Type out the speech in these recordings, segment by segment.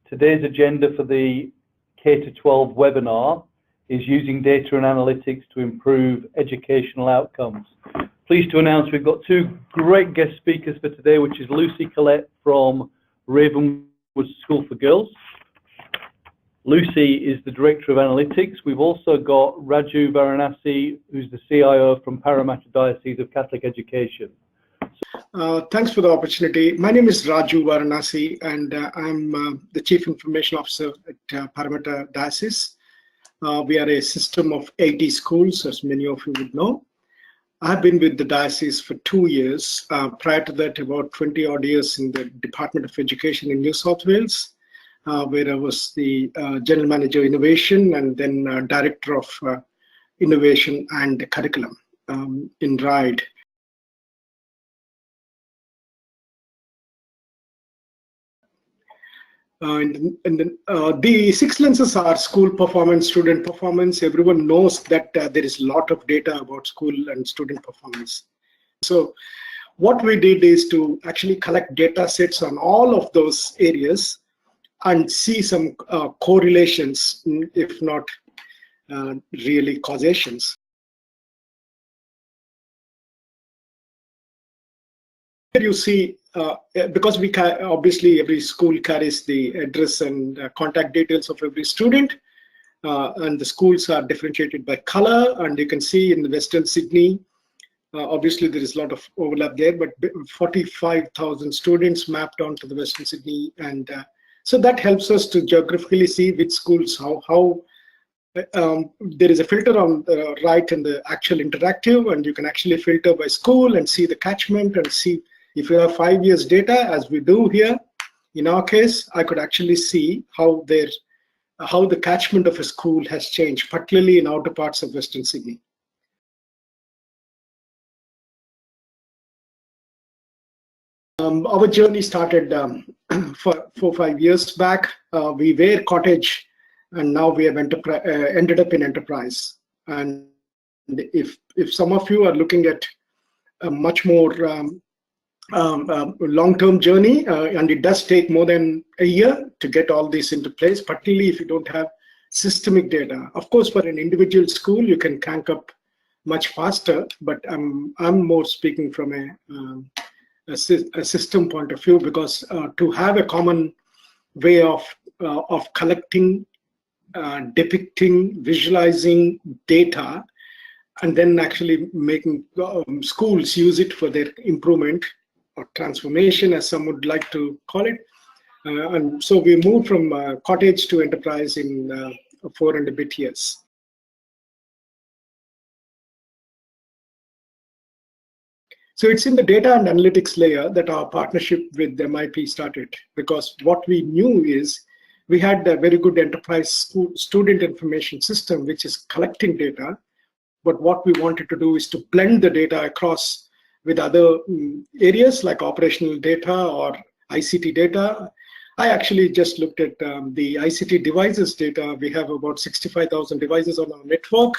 Today's agenda for the K-12 webinar is using data and analytics to improve educational outcomes. Pleased to announce we've got two great guest speakers for today, which is Lucy Collette from Ravenwood School for Girls. Lucy is the Director of Analytics. We've also got Raju Varanasi, who's the CIO from Parramatta Diocese of Catholic Education. Thanks for the opportunity. My name is Raju Varanasi, and I'm the Chief Information Officer at Parramatta Diocese. We are a system of 80 schools, as many of you would know. I've been with the diocese for 2 years. Prior to that, about 20 odd years in the Department of Education in New South Wales, where I was the General Manager Innovation and then Director of Innovation and Curriculum in RIDE. The 6 lenses are school performance, student performance. Everyone knows that there is a lot of data about school and student performance. So what we did is to actually collect data sets on all of those areas and see some correlations, if not really causations. Here you see, because we obviously every school carries the address and contact details of every student, and the schools are differentiated by color, and you can see in the Western Sydney, obviously there is a lot of overlap there, but 45,000 students mapped onto the Western Sydney, and so that helps us to geographically see which schools, how there is a filter on the right in the actual interactive, and you can actually filter by school and see the catchment and see. If you have 5 years data, as we do here, in our case, I could actually see how the catchment of a school has changed, particularly in outer parts of Western Sydney. Our journey started 4 or 5 years back. We were cottage, and now we have ended up in enterprise. And if some of you are looking at a much more long-term journey, and it does take more than a year to get all this into place, particularly if you don't have systemic data. Of course, for an individual school, you can crank up much faster, but I'm more speaking from a system point of view, because to have a common way of collecting, depicting, visualizing data, and then actually making schools use it for their improvement or transformation, as some would like to call it. And so we moved from cottage to enterprise in 4 and a bit years. So it's in the data and analytics layer that our partnership with MIP started, because what we knew is we had a very good enterprise student information system, which is collecting data. But what we wanted to do is to blend the data across with other areas like operational data or ICT data. I actually just looked at the ICT devices data. We have about 65,000 devices on our network.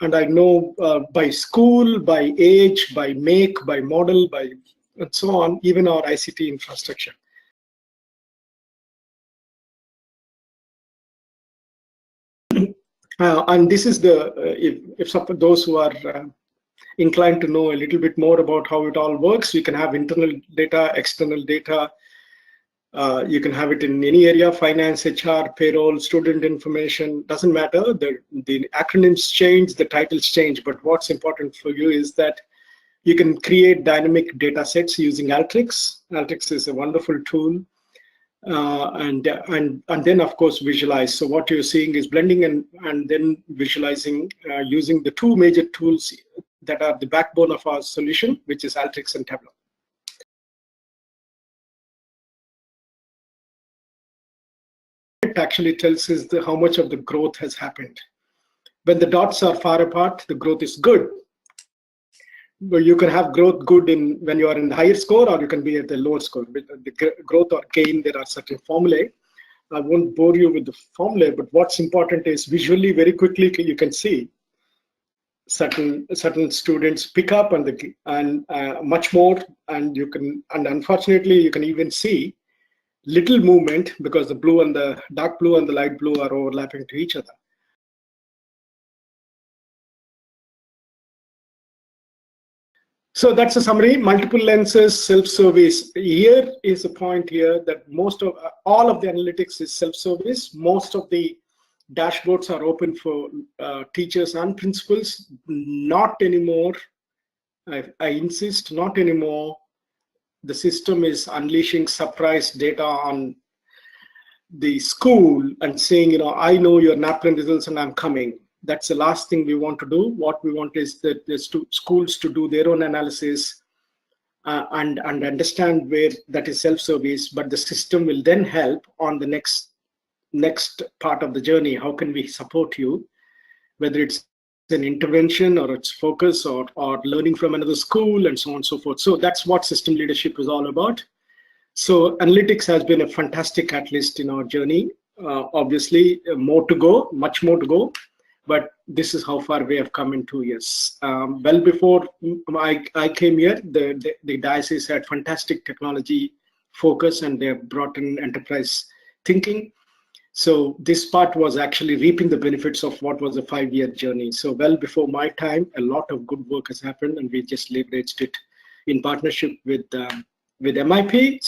And I know by school, by age, by make, by model, and so on, even our ICT infrastructure. And this is the, if some of those who are inclined to know a little bit more about how it all works, we can have internal data, external data. You can have it in any area: finance, HR, payroll, student information, doesn't matter. The acronyms change, the titles change, but what's important for you is that you can create dynamic data sets using Alteryx. Alteryx is a wonderful tool. And then of course visualize. So what you're seeing is blending and then visualizing using the 2 major tools that are the backbone of our solution, which is Alteryx and Tableau. It actually tells us how much of the growth has happened. When the dots are far apart, the growth is good. But you can have growth good when you are in the higher score, or you can be at the lower score. With the growth or gain, there are certain formulae. I won't bore you with the formulae, but what's important is visually, very quickly, you can see certain students pick up and much more, and unfortunately you can even see little movement because the blue and the dark blue and the light blue are overlapping to each other. So that's a summary. Multiple lenses, self-service. Here is a point here that all of the analytics is self-service. Most of the dashboards are open for teachers and principals. Not anymore. I insist, not anymore. The system is unleashing surprise data on the school and saying, I know your NAPREN results and I'm coming. That's the last thing we want to do. What we want is that the schools to do their own analysis and understand where that is self-service, but the system will then help on the next part of the journey. How can we support you, whether it's an intervention or it's focus or learning from another school and so on and so forth. So that's what system leadership is all about. So analytics has been a fantastic catalyst in our journey. Obviously, more to go, much more to go, but this is how far we have come in 2 years. Well before I came here, the diocese had fantastic technology focus and they have brought in enterprise thinking. So this part was actually reaping the benefits of what was a 5-year journey. So well before my time, a lot of good work has happened and we just leveraged it in partnership with MIP.